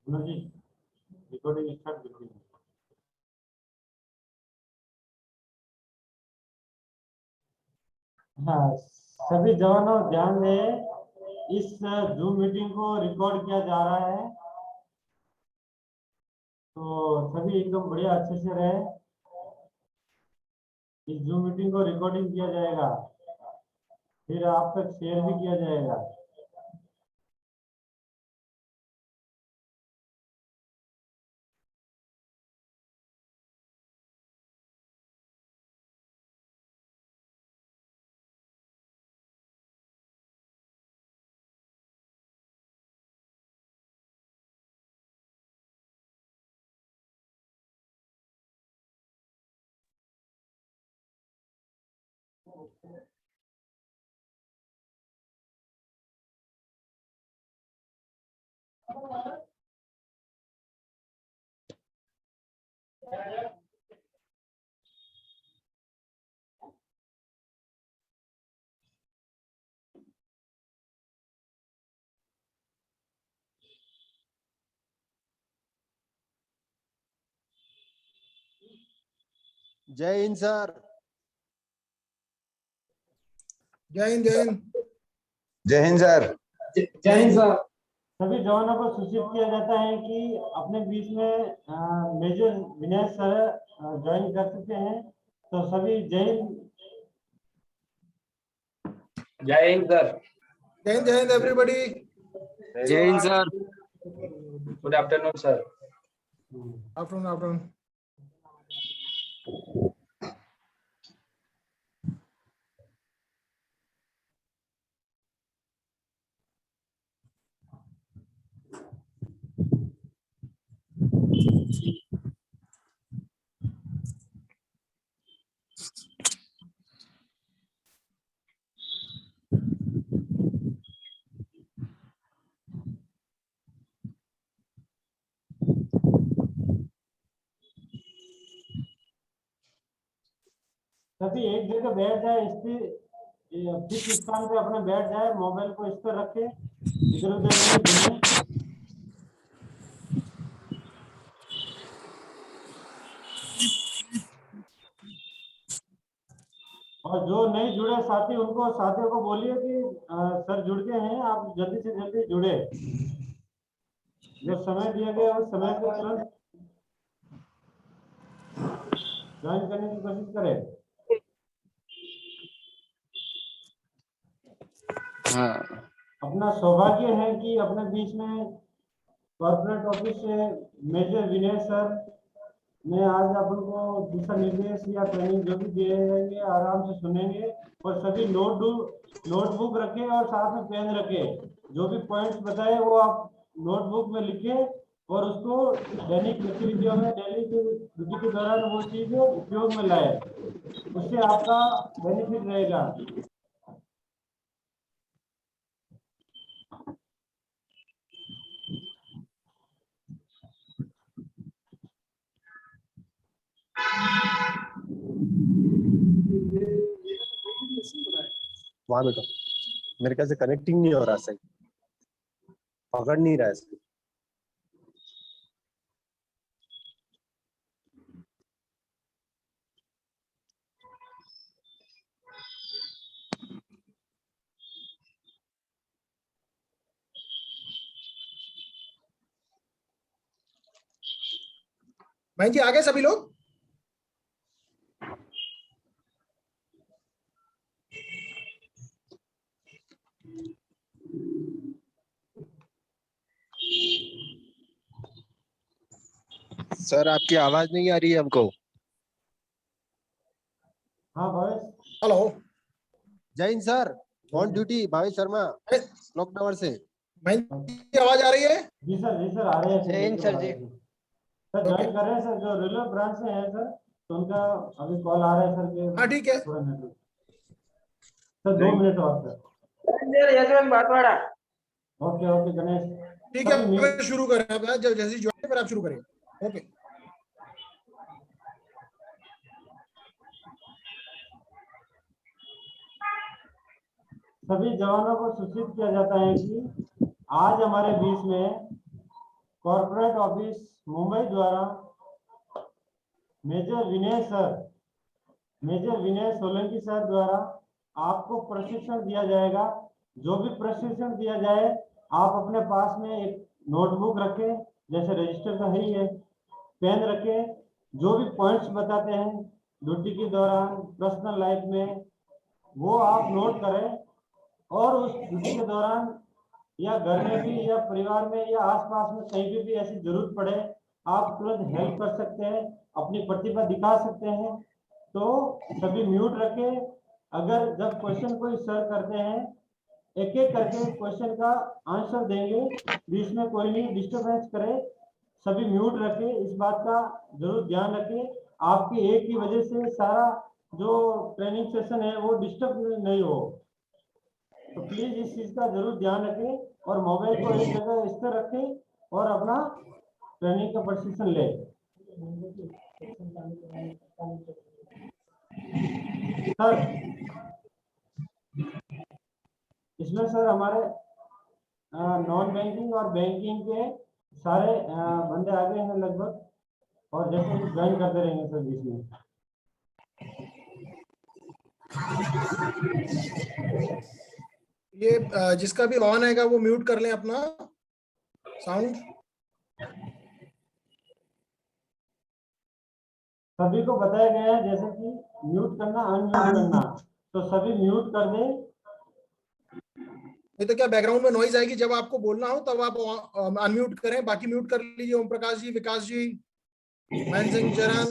जी recording start कर दी। हाँ, सभी जवानों ध्यान दें, इस जूम मीटिंग को रिकॉर्ड किया जा रहा है, तो सभी एकदम बढ़िया अच्छे से रहे। इस जूम मीटिंग को रिकॉर्डिंग किया जाएगा, फिर आप तक शेयर भी किया जाएगा। जय हिंद सर। जय हिंद जय हिंद जय हिंद सर। जय हिंद सर। सभी जवानों को सूचित किया जाता है कि अपने बीच में मेजर विनय सर ज्वाइन कर चुके हैं, तो सभी जय हिंद। जय हिंद सर। जय हिंद एवरीबॉडी। जय Hind sir. Good afternoon sir. Afternoon afternoon. सभी एक जगह बैठ जाए, फिक्स स्थान पे अपने बैठ जाए, मोबाइल को इस पर रखे, इधर उधर नहीं घूमे। और जो नहीं जुड़े साथी, उनको साथियों को बोलिए कि सर जुड़ गए हैं, आप जल्दी से जल्दी जुड़े। जो समय दिया गया उस समय पे तुरंत ज्वाइन करने की कोशिश करें। हाँ, अपना सौभाग्य है कि अपने बीच में कॉर्पोरेट ऑफिस से मेजर विनय सर ने आज अपन को दिशा निर्देश या ट्रेनिंग जो भी दिए आराम से सुनेंगे। और सभी नोटबुक रखे और साथ में पेन रखे, जो भी पॉइंट्स बताए वो आप नोटबुक में लिखे और उसको दैनिक गतिविधियों में डेली की ड्यूटी के दौरान वो चीज उपयोग में लाए, उससे आपका बेनिफिट रहेगा। वहां बेटा मेरे ख्याल से कनेक्टिंग नहीं हो रहा, सही पकड़ नहीं रहा है सही। भाई जी आगे सभी लोग। सर आपकी आवाज नहीं आ रही है हमको। हाँ भाई। हेलो। जय Hind sir. On duty Bhavesh Sharma, clock tower से। भाई जी आवाज आ रही है? जी सर आ रहे हैं। जय हिंद सर जी। सर ज्वाइन कर रहे हैं सर, जो रेलवे ब्रांच से हैं सर, तो उनका अभी कॉल आ रहा है सर के। हाँ ठीक है थोड़ा नेटवर्क सर, 2 मिनट और sir. Yashwant Batwada. Okay okay Ganesh. ठीक है, फिर शुरू करें आप। जब जैसे ज्वाइन पर आप शुरू करें। ओके। सभी जवानों को सूचित किया जाता है कि आज हमारे बीच में कॉर्पोरेट ऑफिस मुंबई द्वारा मेजर विनय सोलंकी सर द्वारा आपको प्रशिक्षण दिया जाएगा। जो भी प्रशिक्षण दिया जाए आप अपने पास में एक नोटबुक रखें, जैसे रजिस्टर तो है ही है, पेन रखें। जो भी पॉइंट्स बताते हैं ड्यूटी के दौरान, पर्सनल लाइफ में, वो आप नोट करें और उस ड्यूटी के दौरान या घर में भी या परिवार में या आसपास में कहीं पे भी ऐसी जरूरत पड़े आप तुरंत हेल्प कर सकते हैं, अपनी प्रतिभा दिखा सकते हैं। तो सभी म्यूट रखें। अगर जब क्वेश्चन कोई सर करते हैं एक एक करके क्वेश्चन का आंसर देंगे, बीच में कोई नहीं डिस्टर्बेंस करे, सभी म्यूट रखें। इस बात का जरूर ध्यान रखें, आपकी एक की वजह से सारा जो ट्रेनिंग सेशन है वो डिस्टर्ब नहीं हो। तो प्लीज इस चीज का जरूर ध्यान रखें और मोबाइल को एक जगह स्थिर रखें और अपना ट्रेनिंग का प्रशिक्षण लें। सर इसमें सर हमारे नॉन बैंकिंग और बैंकिंग के सारे बंदे आगे हैं लगभग, और जैसे ज्वाइन करते रहेंगे सर बीच में। ये जिसका भी ऑन आएगा वो म्यूट कर लें अपना साउंड। सभी को बताया गया है जैसे कि म्यूट करना, अनम्यूट करना, तो सभी म्यूट कर दें। नहीं तो क्या बैकग्राउंड में नॉइज आएगी, जब आपको बोलना हो तब आप अनम्यूट करें, बाकी म्यूट कर लीजिए। ओम प्रकाश जी, विकास जी, महेंद्र सिंह चरण,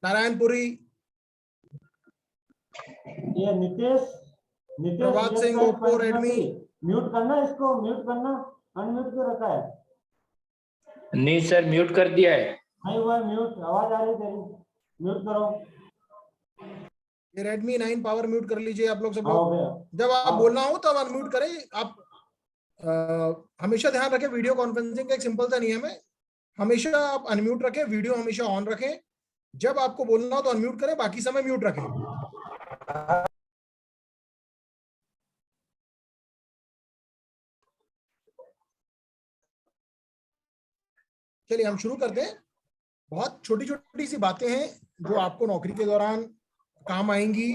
नारायणपुरी, ये नितेश प्रभात सिंह, ओप्पो, रेडमी। म्यूट करना, इसको म्यूट करना, अनम्यूट क्यों रखा है? नहीं सर, म्यूट कर दिया है। नहीं हुआ म्यूट, आवाज आ रही तेरी, म्यूट करो। ये रेडमी 9 पावर म्यूट कर लीजिए आप लोग सब हो लोग। गया। जब आप बोलना हो तब अनम्यूट करें। आप हमेशा ध्यान रखें, वीडियो कॉन्फ्रेंसिंग का एक सिंपल सा नियम है, हमेशा आप अनम्यूट रखें, वीडियो हमेशा ऑन रखें। जब आपको बोलना हो तो अनम्यूट करें, बाकी समय म्यूट रखें। चलिए हम शुरू करते हैं। बहुत छोटी छोटी सी बातें हैं जो आपको नौकरी के दौरान काम आएंगी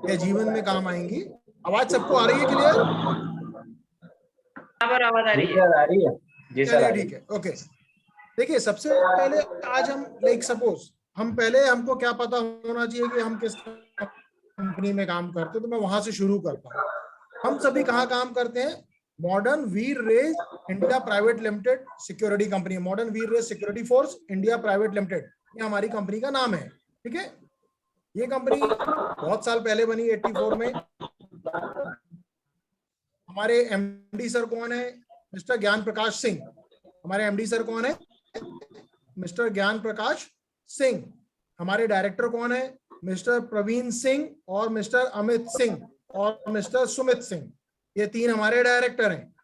या जीवन में काम आएंगी। आवाज सबको आ रही है क्लियर? आवाज आ रही है? आ रही है जी सर। चलिए ठीक है, ओके। देखिए सबसे पहले आज हम लाइक सपोज हम पहले हमको क्या पता होना चाहिए कि हम किस कंपनी में काम करते हैं, तो मैं वहां से शुरू करता हूँ। हम सभी कहाँ काम करते हैं? मॉडर्न वीर रेज India private limited security company, modern वीर रेज security force India private limited, ये हमारी कंपनी का नाम है। ठीक है, ये कंपनी बहुत साल पहले बनी, 84 में। हमारे एमडी सर कौन है? मिस्टर ज्ञान प्रकाश सिंह। हमारे एमडी सर कौन है? मिस्टर ज्ञान प्रकाश सिंह। हमारे डायरेक्टर कौन है? मिस्टर प्रवीण सिंह और मिस्टर अमित सिंह और मिस्टर सुमित सिंह। ये तीन हमारे डायरेक्टर हैं।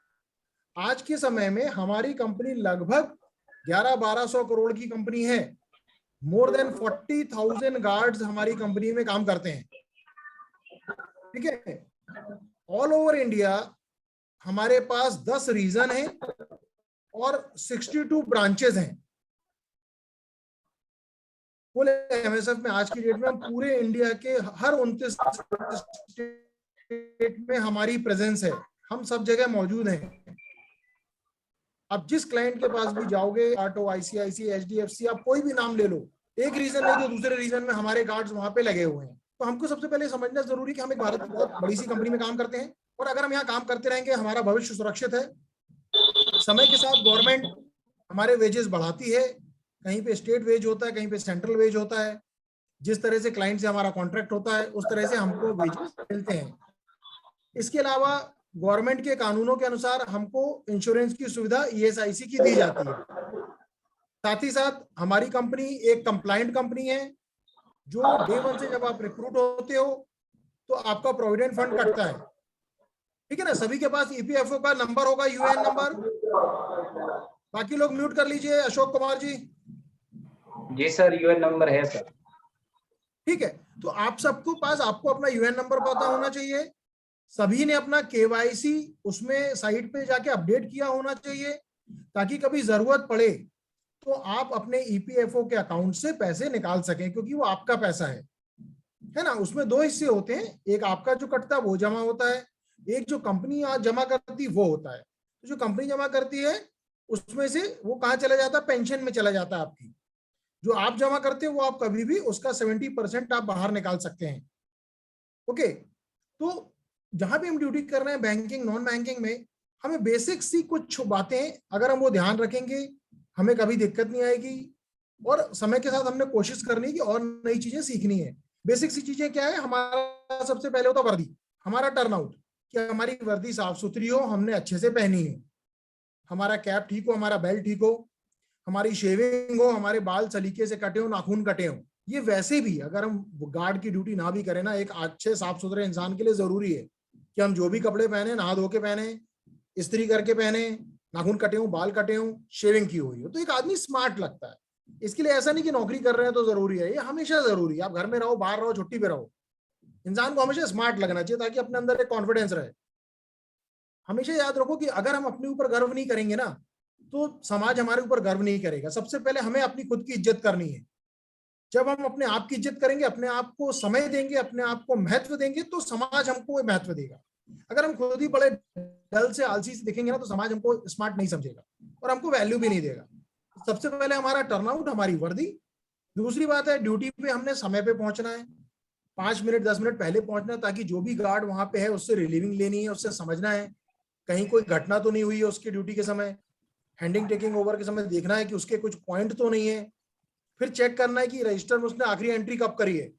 आज के समय में हमारी कंपनी लगभग 1100-1200 करोड़ की कंपनी है। मोर देन 40,000 गार्ड्स हमारी कंपनी में काम करते हैं। ठीक है, ऑल ओवर इंडिया हमारे पास 10 रीजन है और 62 ब्रांचेस हैं। कुल एमएसएफ में आज की डेट में हम पूरे इंडिया के हर 29 स्टेट में हमारी प्रेजेंस है, हम सब जगह मौजूद हैं। आप जिस क्लाइंट के पास भी जाओगे, ऑटो, आईसीआईसी, एचडीएफसी, आप कोई भी नाम ले लो, एक रीजन नहीं तो दूसरे रीजन में हमारे गार्ड्स वहां पे लगे हुए हैं। तो हमको सबसे पहले समझना जरूरी कि हम एक भारत की बहुत बड़ी सी कंपनी में काम करते हैं, और अगर हम यहाँ काम करते रहेंगे हमारा भविष्य सुरक्षित है। समय के साथ गवर्नमेंट हमारे वेजेस बढ़ाती है, कहीं पे स्टेट वेज होता है, कहीं पे सेंट्रल वेज होता है। जिस तरह से क्लाइंट से हमारा कॉन्ट्रैक्ट होता है उस तरह से हमको वेजेस मिलते हैं। इसके अलावा गवर्नमेंट के कानूनों के अनुसार हमको इंश्योरेंस की सुविधा ईएसआईसी की दी जाती है। साथ ही साथ हमारी कंपनी एक कंप्लायंट कंपनी है, जो डे 1 से जब आप रिक्रूट होते हो तो आपका प्रोविडेंट फंड कटता है। ठीक है ना, सभी के पास ईपीएफओ का नंबर होगा, यूएएन नंबर। बाकी लोग म्यूट कर लीजिए। अशोक कुमार जी। जी सर, यूएन नंबर है सर। ठीक है, तो आप सबको पास आपको अपना यूएन नंबर पता होना चाहिए, सभी ने अपना केवाईसी उसमें साइट पे जाके अपडेट किया होना चाहिए, ताकि कभी जरूरत पड़े तो आप अपने ईपीएफओ के अकाउंट से पैसे निकाल सकें, क्योंकि वो आपका पैसा है ना। उसमें दो हिस्से होते हैं, एक आपका जो कटता है वो जमा होता है, एक जो कंपनी आज जमा करती वो होता है। तो जो कंपनी जमा करती है उसमें से वो कहाँ चला जाता है, पेंशन में चला जाता है आपकी। जो आप जमा करते हो वो आप कभी भी उसका 70% आप बाहर निकाल सकते हैं। ओके, तो जहां भी हम ड्यूटी कर रहे हैं बैंकिंग नॉन बैंकिंग में, हमें बेसिक सी कुछ बातें अगर हम वो ध्यान रखेंगे हमें कभी दिक्कत नहीं आएगी, और समय के साथ हमने कोशिश करनी है कि और नई चीजें सीखनी है। बेसिक सी चीजें क्या है, हमारा सबसे पहले होता वर्दी, हमारा टर्नआउट, कि हमारी वर्दी साफ सुथरी हो, हमने अच्छे से पहनी है, हमारा कैप ठीक हो, हमारा बेल्ट ठीक हो, हमारी शेविंग हो, हमारे बाल सलीके से कटे हो, नाखून कटे हो। ये वैसे भी अगर हम गार्ड की ड्यूटी ना भी करें ना, एक अच्छे साफ सुथरे इंसान के लिए जरूरी है कि हम जो भी कपड़े पहने नहा धो के पहने, इस्त्री करके पहने, नाखून कटे हो, बाल कटे हो, शेविंग की हुई हो, तो एक आदमी स्मार्ट लगता है। इसके लिए ऐसा नहीं कि नौकरी कर रहे हैं तो जरूरी है, ये हमेशा जरूरी है। आप घर में रहो, बाहर रहो, छुट्टी पे रहो, इंसान को हमेशा स्मार्ट लगना चाहिए, ताकि अपने अंदर एक कॉन्फिडेंस रहे। हमेशा याद रखो कि अगर हम अपने ऊपर गर्व नहीं करेंगे ना, तो समाज हमारे ऊपर गर्व नहीं करेगा। सबसे पहले हमें अपनी खुद की इज्जत करनी है। जब हम अपने आप की इज्जत करेंगे, अपने आप को समय देंगे, अपने आप को महत्व देंगे, तो समाज हमको महत्व देगा। अगर हम खुद ही बड़े डल से आलसी से दिखेंगे ना, तो समाज हमको स्मार्ट नहीं समझेगा और हमको वैल्यू भी नहीं देगा। सबसे पहले हमारा टर्नआउट, हमारी वर्दी। दूसरी बात है, ड्यूटी पे हमने समय पे पहुंचना है, 5 मिनट 10 मिनट पहले पहुंचना है, ताकि जो भी गार्ड वहां पे है उससे रिलीविंग लेनी है, उससे समझना है कहीं कोई घटना तो नहीं हुई है उसकी ड्यूटी के समय। हैंडिंग टेकिंग ओवर के समय देखना है कि उसके कुछ पॉइंट तो नहीं है। फिर चेक करना है कि रजिस्टर में उसने आखिरी एंट्री कब करी है।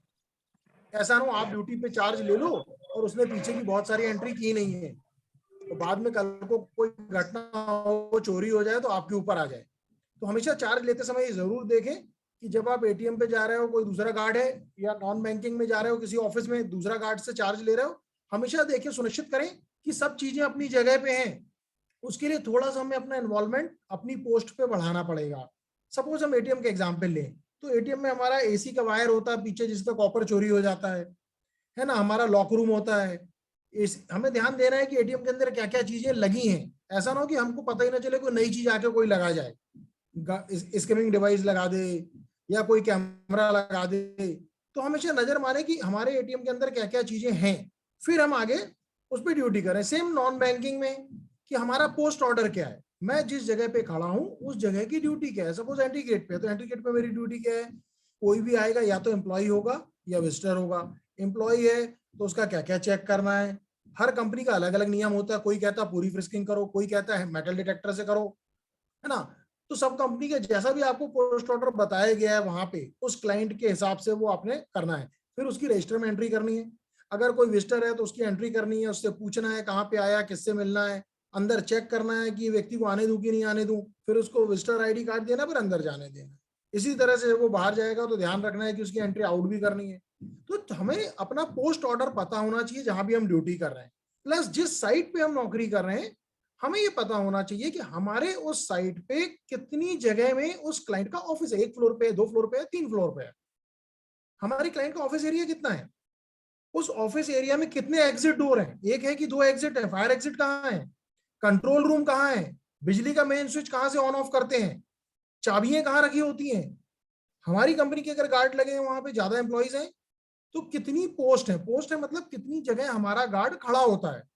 ऐसा ना हो आप ड्यूटी पे चार्ज ले लो और उसने पीछे की बहुत सारी एंट्री की नहीं है, तो बाद में कल को कोई घटना हो, चोरी हो जाए तो आपके ऊपर आ जाए। तो हमेशा चार्ज लेते समय ये जरूर देखें कि जब आप एटीएम पे जा रहे हो, कोई दूसरा गार्ड है, या नॉन बैंकिंग में जा रहे हो, किसी ऑफिस में दूसरा गार्ड से चार्ज ले रहे हो, हमेशा देखें, सुनिश्चित करें कि सब चीजें अपनी जगह पे हैं। उसके लिए थोड़ा सा हमें अपना इन्वॉल्वमेंट अपनी पोस्ट पे बढ़ाना पड़ेगा। सपोज हम एटीएम के एग्जाम्पल लें, तो एटीएम में हमारा एसी का वायर होता है पीछे, जिसका कॉपर चोरी हो जाता है ना। हमारा लॉक रूम होता है, हमें ध्यान देना है कि एटीएम के अंदर क्या क्या चीजें लगी हैं। ऐसा ना हो कि हमको पता ही ना चले, कोई नई चीज आके कोई लगा जाए, स्कैनिंग डिवाइस लगा दे या कोई कैमरा लगा दे। तो हमेशा नजर मारे कि हमारे एटीएम के अंदर क्या क्या चीजें हैं, फिर हम आगे उस पर ड्यूटी करें। सेम नॉन बैंकिंग में कि हमारा पोस्ट ऑर्डर क्या है, मैं जिस जगह पे खड़ा हूं उस जगह की ड्यूटी क्या है। सपोज एंट्री गेट पे है, तो एंट्री गेट पे मेरी ड्यूटी क्या है, कोई भी आएगा या तो एम्प्लॉय होगा या विजिटर होगा। एम्प्लॉय है तो उसका क्या क्या चेक करना है। हर कंपनी का अलग अलग नियम होता है, कोई कहता है पूरी फ्रिस्किंग करो, कोई कहता है मेटल डिटेक्टर से करो, है ना। तो सब कंपनी के जैसा भी आपको पोस्ट ऑर्डर बताया गया है वहां पे, उस क्लाइंट के हिसाब से वो आपने करना है। फिर उसकी रजिस्टर में एंट्री करनी है। अगर कोई विजिटर है तो उसकी एंट्री करनी है, उससे पूछना है कहाँ पे आया, किससे मिलना है, अंदर चेक करना है कि व्यक्ति को आने दूं कि नहीं आने दूं, फिर उसको विजिटर आईडी कार्ड देना, फिर अंदर जाने देना। इसी तरह से वो बाहर जाएगा तो ध्यान रखना है कि उसकी एंट्री आउट भी करनी है। तो हमें अपना पोस्ट ऑर्डर पता होना चाहिए जहां भी हम ड्यूटी कर रहे हैं। प्लस जिस साइट पे हम नौकरी कर रहे हैं, हमें ये पता होना चाहिए कि हमारे उस साइट पे कितनी जगह में उस क्लाइंट का ऑफिस है। 1 फ्लोर पे, 2 फ्लोर पे, 3 फ्लोर पे है। हमारे क्लाइंट का ऑफिस एरिया कितना है, उस ऑफिस एरिया में कितने एग्जिट डोर हैं, 1 है कि 2 एग्जिट है, फायर एग्जिट कहाँ है, कंट्रोल रूम कहाँ है, बिजली का मेन स्विच कहाँ से ऑन ऑफ करते हैं, चाबियां कहाँ रखी होती हैं। हमारी कंपनी के अगर गार्ड लगे हैं, वहां पे ज्यादा एम्प्लॉइज हैं, तो कितनी पोस्ट है, पोस्ट है मतलब कितनी जगह हमारा गार्ड खड़ा होता है।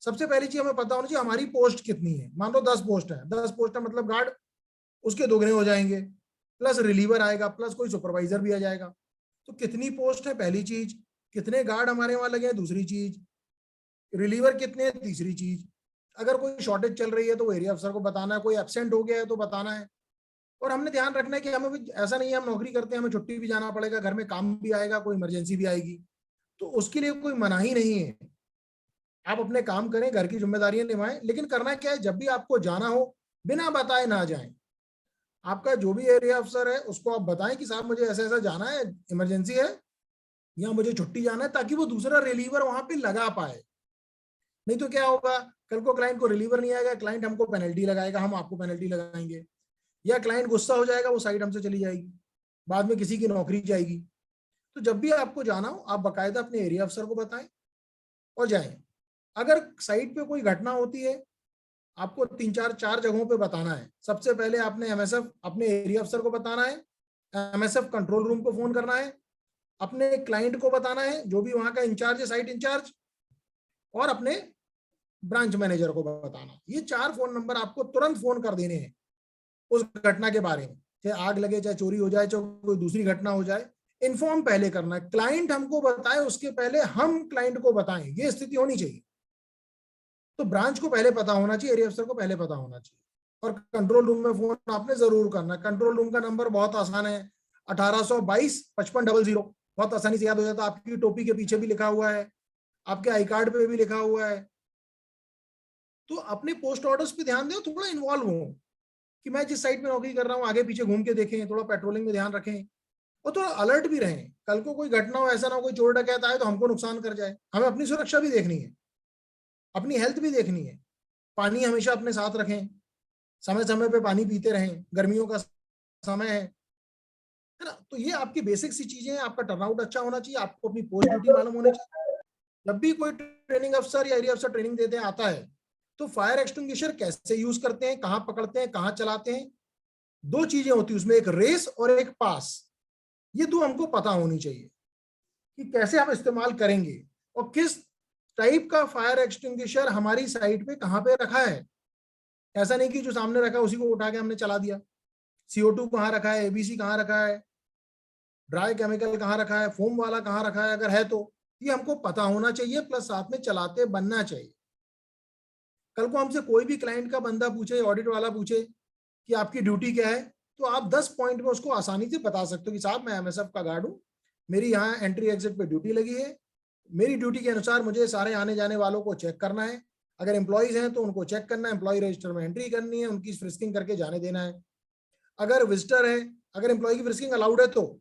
सबसे पहली चीज हमें पता होनी चाहिए हमारी पोस्ट कितनी है। मान लो 10 पोस्ट है, 10 पोस्ट है मतलब गार्ड उसके दोगुने हो जाएंगे, प्लस रिलीवर आएगा, प्लस कोई सुपरवाइजर भी आ जाएगा। तो कितनी पोस्ट है पहली चीज, कितने गार्ड हमारे वहां लगे हैं दूसरी चीज, रिलीवर कितने हैं तीसरी चीज। अगर कोई शॉर्टेज चल रही है तो वो एरिया अफसर को बताना है, कोई एब्सेंट हो गया है तो बताना है। और हमने ध्यान रखना है कि हमें भी ऐसा नहीं है हम नौकरी करते हैं हमें छुट्टी भी जाना पड़ेगा, घर में काम भी आएगा, कोई इमरजेंसी भी आएगी, तो उसके लिए कोई मनाही नहीं है। आप अपने काम करें, घर की जिम्मेदारियां निभाएं, लेकिन करना क्या है, जब भी आपको जाना हो बिना बताए ना जाएं। आपका जो भी एरिया अफसर है उसको आप बताएं कि साहब मुझे ऐसा ऐसा जाना है, इमरजेंसी है या मुझे छुट्टी जाना है, ताकि वो दूसरा रिलीवर वहां पे लगा पाए। नहीं तो क्या होगा, कल को क्लाइंट को रिलीवर नहीं आएगा, क्लाइंट हमको पेनल्टी लगाएगा, हम आपको पेनल्टी लगाएंगे, या क्लाइंट गुस्सा हो जाएगा, वो साइड हमसे चली जाएगी, बाद में किसी की नौकरी जाएगी। तो जब भी आपको जाना हो आप बाकायदा अपने एरिया अफसर को बताएं और जाएं। अगर साइट पे कोई घटना होती है, आपको 3-4 जगहों पे बताना है। सबसे पहले आपने एमएसएफ अपने एरिया अफसर को बताना है, एमएसएफ कंट्रोल रूम को फोन करना है, अपने क्लाइंट को बताना है जो भी वहां का इंचार्ज है, साइट इंचार्ज, और अपने ब्रांच मैनेजर को बताना। ये 4 फोन नंबर आपको तुरंत फोन कर देने हैं उस घटना के बारे में, चाहे आग लगे, चाहे चोरी हो जाए, चाहे कोई दूसरी घटना हो जाए। इन्फॉर्म पहले करना है, क्लाइंट हमको बताए उसके पहले हम क्लाइंट को बताएं, ये स्थिति होनी चाहिए। तो ब्रांच को पहले पता होना चाहिए, एरिया अफसर को पहले पता होना चाहिए। और कंट्रोल रूम में फोन आपने जरूर करना। कंट्रोल रूम का नंबर बहुत आसान है, 1822-5500, बहुत आसानी से याद हो जाता है। आपकी टोपी के पीछे भी लिखा हुआ है, आपके आई कार्ड पे भी लिखा हुआ है। तो अपने पोस्ट ऑर्डर्स पे ध्यान दें, थोड़ा इन्वॉल्व हो कि मैं जिस साइट पे नौकरी कर रहा हूँ आगे पीछे घूम के देखें, थोड़ा पेट्रोलिंग में ध्यान रखें और थोड़ा अलर्ट भी रहें। कल को कोई घटना हो, ऐसा ना हो कोई चोर डकैत आए तो हमको नुकसान कर जाए। हमें अपनी सुरक्षा भी देखनी है, अपनी हेल्थ भी देखनी है। पानी हमेशा अपने साथ रखें, समय समय पे पानी पीते रहें, गर्मियों का समय है ना। तो ये आपकी बेसिक सी चीजें हैं। आपका टर्नआउट अच्छा होना चाहिए, आपको अपनी पोस्ट ड्यूटी मालूम होनी चाहिए। जब भी कोई ट्रेनिंग अफसर या एरिया अफसर ट्रेनिंग देते हैं आता है तो फायर एक्सटिंग्विशर कैसे यूज करते हैं, कहाँ पकड़ते हैं, कहाँ चलाते हैं, 2 चीजें होती है उसमें, एक रेस और एक पास। ये 2 हमको पता होनी चाहिए कि कैसे आप इस्तेमाल करेंगे और किस टाइप का फायर एक्सटिंग्विशर हमारी साइट पे कहाँ पे रखा है। ऐसा नहीं कि जो सामने रखा है उसी को उठा के हमने चला दिया। CO2 कहाँ रखा है, ABC कहाँ रखा है, ड्राई केमिकल कहाँ रखा है, फोम वाला कहाँ रखा है, अगर है तो ये हमको पता होना चाहिए, प्लस साथ में चलाते बनना चाहिए। कल को हमसे कोई भी क्लाइंट का बंदा पूछे, ऑडिट वाला पूछे कि आपकी ड्यूटी क्या है, तो आप 10 पॉइंट में उसको आसानी से बता सकते हो कि साहब मैं एमएसएफ का गार्ड हूँ, मेरी यहाँ एंट्री एग्जिट पे ड्यूटी लगी है, मेरी ड्यूटी के अनुसार मुझे सारे आने जाने वालों को चेक करना है, अगर एम्प्लॉइज हैं तो उनको चेक करना है, एम्प्लॉय रजिस्टर में एंट्री करनी है, उनकी फ्रिस्किंग करके जाने देना है। अगर विजिटर है, अगर एम्प्लॉय की फ्रिस्किंग अलाउड है, तो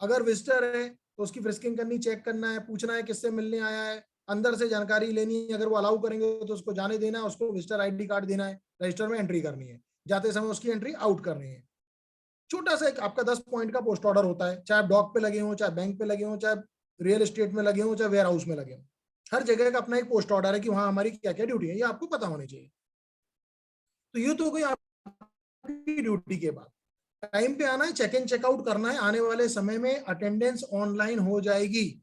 अगर विजिटर है तो उसकी फ्रिस्किंग करनी, चेक करना है, पूछना है किससे मिलने आया है, अंदर से जानकारी लेनी है, अगर वो अलाउ करेंगे तो उसको जाने देना है, उसको विजिटर ID कार्ड देना है, रजिस्टर में एंट्री करनी है, जाते समय उसकी एंट्री आउट करनी है। छोटा सा एक आपका 10 पॉइंट का पोस्ट ऑर्डर होता है, चाहे आप डॉक पे लगे हो, चाहे बैंक पे लगे हो, चाहे रियल एस्टेट में लगे हो, चाहे वेयर हाउस में लगे हो, हर जगह का अपना एक पोस्ट ऑर्डर है कि वहां हमारी क्या क्या ड्यूटी है, ये आपको पता होनी चाहिए। तो ये तो कोई आपकी ड्यूटी के बाद टाइम पे आना है, चेक इन चेकआउट करना है। आने वाले समय में अटेंडेंस ऑनलाइन हो जाएगी।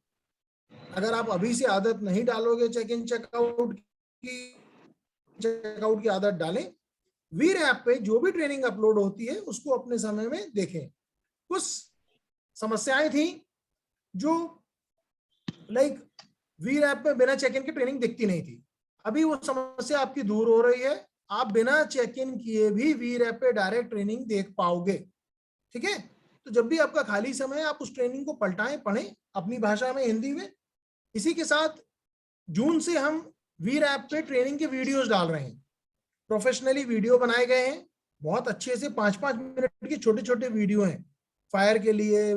अगर आप अभी से आदत नहीं डालोगे चेक इन चेकआउट की आदत डालें। वीर ऐप पे जो भी ट्रेनिंग अपलोड होती है उसको अपने समय में देखें। कुछ समस्याएं थी जो लाइक वीर ऐप पे बिना चेक इन की ट्रेनिंग दिखती नहीं थी, अभी वो समस्या आपकी दूर हो रही है। आप बिना चेक इन किए भी वीर ऐप पे डायरेक्ट ट्रेनिंग देख पाओगे। ठीक है, तो जब भी आपका खाली समय है आप उस ट्रेनिंग को पलटाएं, पढ़ें अपनी भाषा में, हिंदी में। इसी के साथ जून से हम वीर ऐप पे ट्रेनिंग के वीडियोस डाल रहे हैं, प्रोफेशनली वीडियो बनाए गए हैं, बहुत अच्छे से 5-5 मिनट के छोटे छोटे वीडियो हैं, फायर के लिए,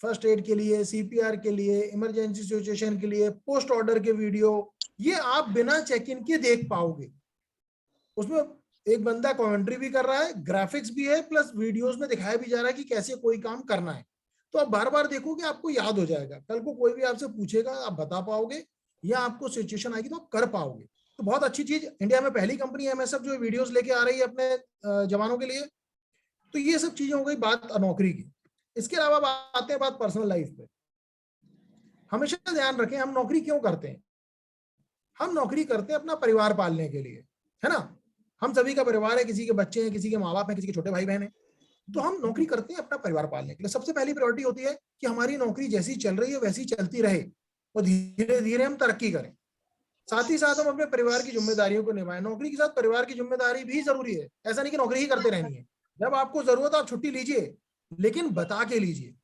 फर्स्ट एड के लिए, CPR के लिए, इमरजेंसी सिचुएशन के लिए, पोस्ट ऑर्डर के वीडियो, ये आप बिना चेक इन के देख पाओगे। उसमें एक बंदा कमेंट्री भी कर रहा है, ग्राफिक्स भी है, प्लस वीडियोस में दिखाया भी जा रहा है कि कैसे कोई काम करना है। तो आप बार बार देखोगे, आपको याद हो जाएगा, कल को कोई भी आपसे पूछेगा आप बता पाओगे, या आपको सिचुएशन आएगी तो आप कर पाओगे। तो बहुत अच्छी चीज, इंडिया में पहली कंपनी है MSF जो वीडियोस लेके आ रही है अपने जवानों के लिए। तो ये सब चीजें हो गई बात नौकरी की। इसके अलावा आते हैं बात पर्सनल लाइफ पे। हमेशा ध्यान रखें, हम नौकरी क्यों करते हैं? हम नौकरी करते हैं अपना परिवार पालने के लिए, है ना। हम सभी का परिवार है, किसी के बच्चे हैं, किसी के माँ बाप हैं, किसी के छोटे भाई बहन हैं। तो हम नौकरी करते हैं अपना परिवार पालने के लिए। सबसे पहली प्रायोरिटी होती है कि हमारी नौकरी जैसी चल रही है वैसी चलती रहे और धीरे धीरे हम तरक्की करें। साथ ही साथ हम अपने परिवार की जिम्मेदारियों को निभाएं। नौकरी के साथ परिवार की जिम्मेदारी भी जरूरी है, ऐसा नहीं कि नौकरी ही करते रहनी है। जब आपको जरूरत है आप छुट्टी लीजिए, लेकिन बता के लीजिए,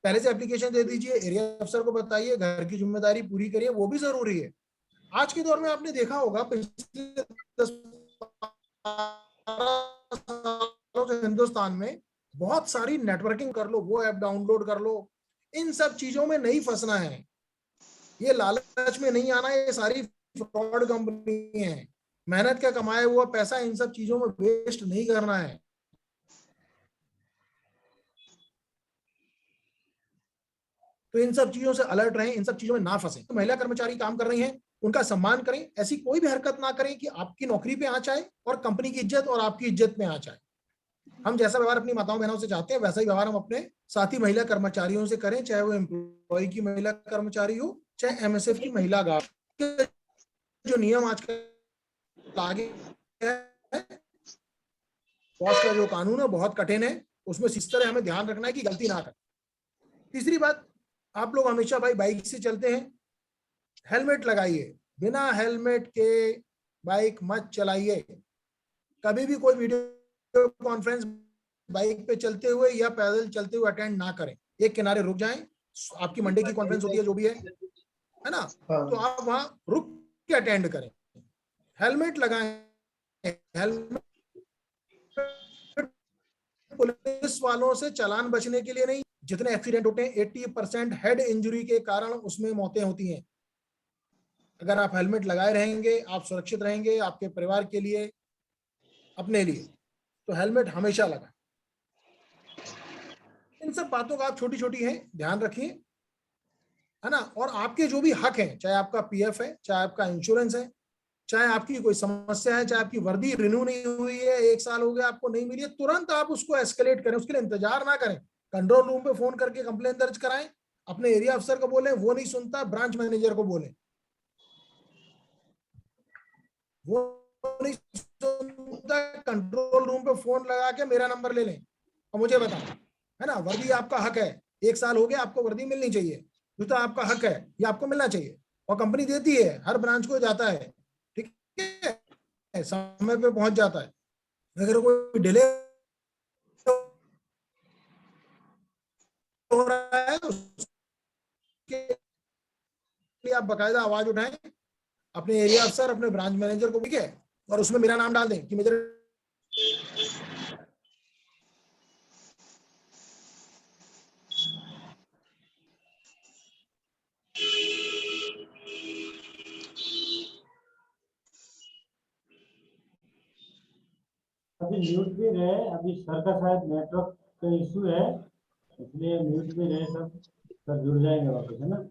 पहले से एप्लीकेशन दे दीजिए, एरिया अफसर को बताइए, घर की जिम्मेदारी पूरी करिए, वो भी जरूरी है। आज के दौर में आपने देखा होगा पिछले 10-12 सालों से हिंदुस्तान में बहुत सारी नेटवर्किंग कर लो, वो ऐप डाउनलोड कर लो, इन सब चीजों में नहीं फंसना है, ये लालच में नहीं आना। ये सारी फ्रॉड कंपनी है, मेहनत का कमाया हुआ पैसा इन सब चीजों में वेस्ट नहीं करना है। तो इन सब चीजों से अलर्ट रहें, इन सब चीजों में ना फंसे। तो महिला कर्मचारी काम कर रही हैं उनका सम्मान करें, ऐसी कोई भी हरकत ना करें कि आपकी नौकरी पे आंच आए और कंपनी की इज्जत और आपकी इज्जत में आंच आए। हम जैसा व्यवहार अपनी माताओं बहनों से चाहते हैं वैसा ही व्यवहार हम अपने साथी महिला कर्मचारियों से करें, चाहे वो एम्प्लॉय की महिला कर्मचारी हो, चाहे एमएसएफ की महिला गार्ड। जो नियम आजकल आगे है, बॉस का जो कानून है बहुत कठिन है, उसमें इस तरह हमें ध्यान रखना है कि गलती ना करें। तीसरी बात, आप लोग हमेशा भाई बाइक से चलते हैं, हेलमेट लगाइए, बिना हेलमेट के बाइक मत चलाइए। कभी भी कोई वीडियो कॉन्फ्रेंस बाइक पे चलते हुए या पैदल चलते हुए अटेंड ना करें। एक किनारे रुक जाएं, आपकी मंडे की कॉन्फ्रेंस होती है जो भी है ना, तो आप वहां रुक के अटेंड करें। हेलमेट लगाएं, हेलमेट पुलिस वालों से चालान बचने के लिए नहीं। जितने एक्सीडेंट होते हैं 80% हेड इंजरी के कारण उसमें मौतें होती हैं। अगर आप हेलमेट लगाए रहेंगे, आप सुरक्षित रहेंगे, आपके परिवार के लिए, अपने लिए, तो हेलमेट हमेशा लगाएं। इन सब बातों का आप छोटी छोटी हैं ध्यान रखिए, है ना। और आपके जो भी हक हैं, चाहे आपका पीएफ है, चाहे आपका इंश्योरेंस है, चाहे आपकी कोई समस्या है, चाहे आपकी वर्दी रिन्यू नहीं हुई है, 1 साल हो गया आपको नहीं मिली है, तुरंत आप उसको एस्केलेट करें, उसके लिए इंतजार ना करें। कंट्रोल रूम पे फोन करके कंप्लेन दर्ज कराएं, अपने एरिया अफसर को बोलें, वो नहीं सुनता ब्रांच मैनेजर को बोलें, वो नहीं सुनता कंट्रोल रूम पे फोन लगा के मेरा नंबर ले लें और मुझे बताएं, है ना। वर्दी आपका हक है, 1 साल हो गया, आपको वर्दी मिलनी चाहिए, जूता आपका हक है, ये आपको मिलना चाहिए, और कंपनी देती है, हर ब्रांच को जाता है, ठीक है, समय पे पहुंच जाता है। अगर कोई डिले हो रहा है तो उसके लिए आप बकायदा आवाज उठाएं अपने एरिया अफसर, अपने ब्रांच मैनेजर को, ठीक है, और उसमें मेरा नाम डाल दें कि मेजर अभी म्यूट भी रहे, अभी सर का शायद नेटवर्क का इशू है, इसलिए म्यूट भी रहे सब। सर जुड़ जाएंगे वापस, है ना।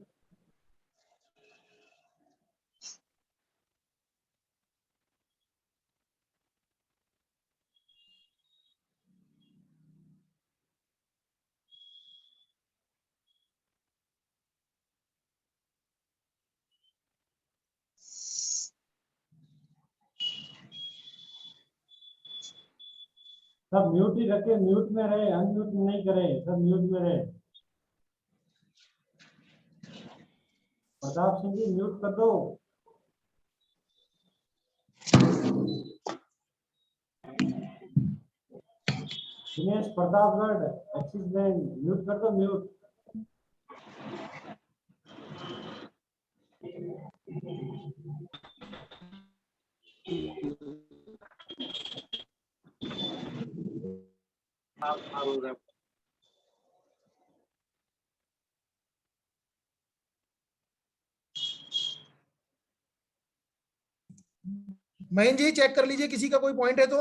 सब म्यूट ही रखे, म्यूट में रहे, अनम्यूट नहीं करे, सब म्यूट में रहे। प्रताप सिंह जी म्यूट कर दो। Dinesh Pratapgarh axis bank mute कर दो, म्यूट। महेंद्र जी चेक कर लीजिए, किसी का कोई पॉइंट है तो।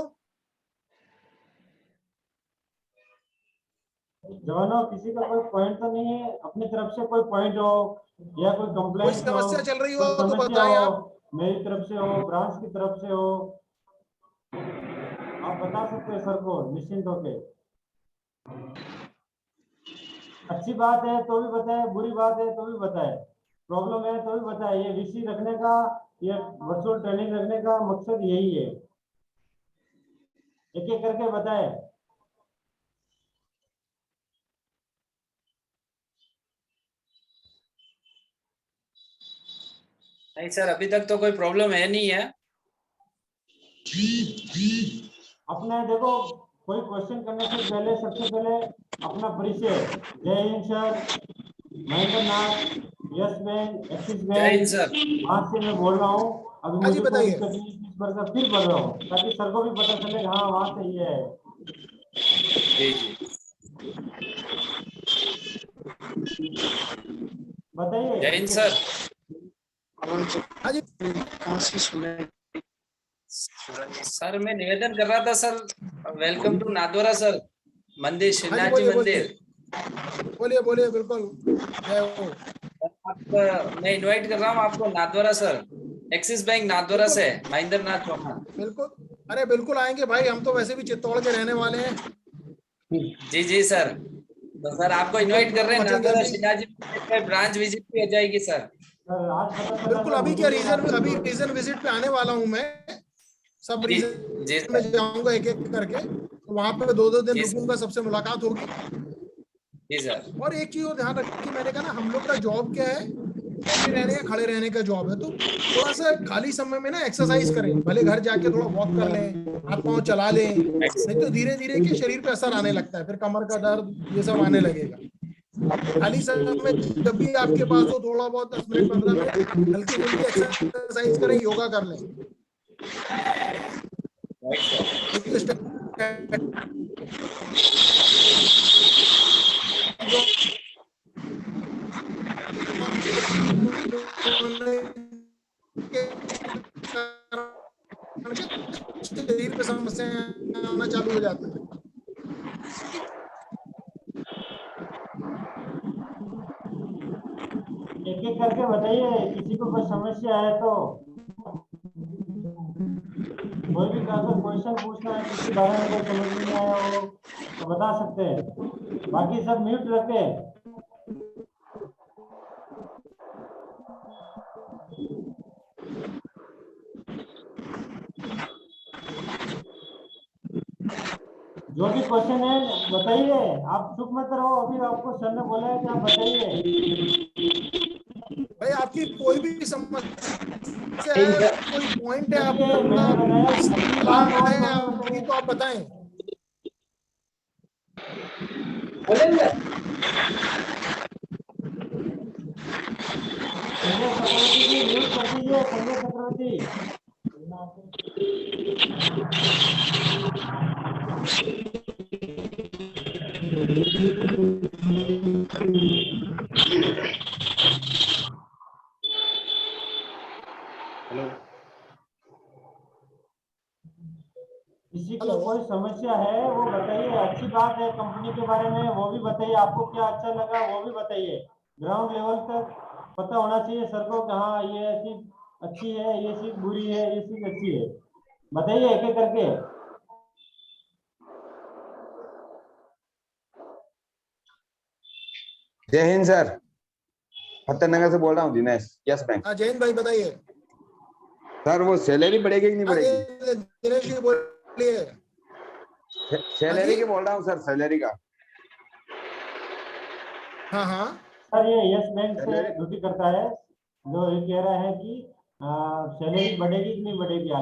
जवानों, किसी का कोई पॉइंट तो नहीं है, अपनी तरफ से कोई पॉइंट हो या कोई कोई कंप्लेंट हो, समस्या चल रही हो कोई तो समस्या बताएं हो, आप। मेरी तरफ से हो, ब्रांच की तरफ से हो, आप बता सकते हैं सर को निश्चिंत होके। अच्छी बात है तो भी बताए, बुरी बात है तो भी बताए, प्रॉब्लम है तो भी बताए। ये वीसी रखने का, ये वर्चुअल ट्रेनिंग रखने का मकसद यही है, एक एक करके बताए। नहीं सर, अभी तक तो कोई प्रॉब्लम है नहीं है। अपने देखो, कोई क्वेश्चन करने से पहले सबसे पहले अपना परिचय। जय Hind sir, Mahendra Nath, yes bank, axis जय हिंद बैंक, सर। वहां से मैं बोल रहा हूँ। अभी हाँ जी, मुझे कोई बताइए। दिक्कत नहीं, इस बार का फिर बोल रहा हूँ ताकि सर को भी पता चले कि हाँ वहां से ये है। जी जी, बताइए। जय हिंद सर। हाँ जी, सर मैं निवेदन कर रहा था sir, welcome to Nathdwara sir, मंदिर हाँ जी, श्रीनाथ जी बोलिए मंदिर। बोलिए बोलिए, बिल्कुल जय हो। आप मैं इनवाइट कर रहा हूँ आपको Nathdwara sir. Axis bank Nathdwara से महेंद्र नाथ चौहान। बिल्कुल, अरे बिल्कुल आएंगे भाई, हम तो वैसे भी चित्तौड़ के रहने वाले हैं। जी सर, तो सर आपको इनवाइट कर रहे हैं पहुंचेंगे नाथद्वारा अभी। शिलाजी ब्रांच विजिट भी हो जाएगी सर। सर आज पता चला बिल्कुल, सर अभी मुझे क्या भी रीजन, आपकी अभी जरूरत- रीजन विजिट पे आने वाला हूँ मैं। सब जी जी रीजन में सर। जाऊंगा एक एक करके, तो वहां पे 2-2 दिन जी सर। रुकूंगा, सबसे मुलाकात होगी। जी सर। और एक चीज और ध्यान रखिए, मैंने कहा ना हम लोग का जॉब क्या है, बैठे रहने या खड़े रहने का जॉब है, तो थोड़ा सा खाली समय में ना एक्सरसाइज करें, भले घर जाके थोड़ा वॉक कर लें, हाथ पांव चला लें, नहीं तो धीरे धीरे के शरीर पे असर आने लगता है, फिर कमर का दर्द ये सब आने लगेगा। खाली समय जब भी आपके पास हो, थोड़ा बहुत 10 मिनट 15 मिनट हल्की फुल्की एक्सरसाइज करें, योगा कर लें। एक तो शरीर पे समस्या आना चालू हो जाती है। एक एक करके बताइए, किसी को कोई समस्या है तो, कोई भी अगर क्वेश्चन पूछना है, किसी बारे में कोई समझ में नहीं आया हो तो बता सकते हैं, बाकी सब म्यूट रखे। जो भी क्वेश्चन है बताइए, आप चुप मत रहो, अभी आपको सर ने बोला है कि आप बताइए। भाई आपकी कोई भी समस्या है, कोई पॉइंट है देखिए आपका, मैंने बताया कोई अच्छी बात सलाह और है तो आपकी, तो आप बताएं। बोलेंगे संजय चक्रवर्ती जी म्यूट कर दीजिए, संजय चक्रवर्ती। हेलो। किसी को हेलो। कोई समस्या है वो बताइए, अच्छी बात है कंपनी के बारे में वो भी बताइए, आपको क्या अच्छा लगा वो भी बताइए। ग्राउंड लेवल तक पता होना चाहिए सर को कि हाँ ये चीज अच्छी है, ये चीज बुरी है, ये चीज अच्छी है, बताइए एक एक करके। जय हिंद सर, फतेहनगर से बोल रहा हूँ दिनेश, यस बैंक। हाँ जयंत भाई बताइए। सर वो सैलरी बढ़ेगी कि नहीं हाँ बढ़ेगी? दिनेश जी बोलिए। हाँ सैलरी जी। की बोल रहा हूँ सर, सैलरी का। हाँ हाँ। सर ये यस बैंक से सैलरी ड्यूटी करता है, जो ये कह रहा है कि सैलरी बढ़ेगी कि नहीं बढ़ेगी।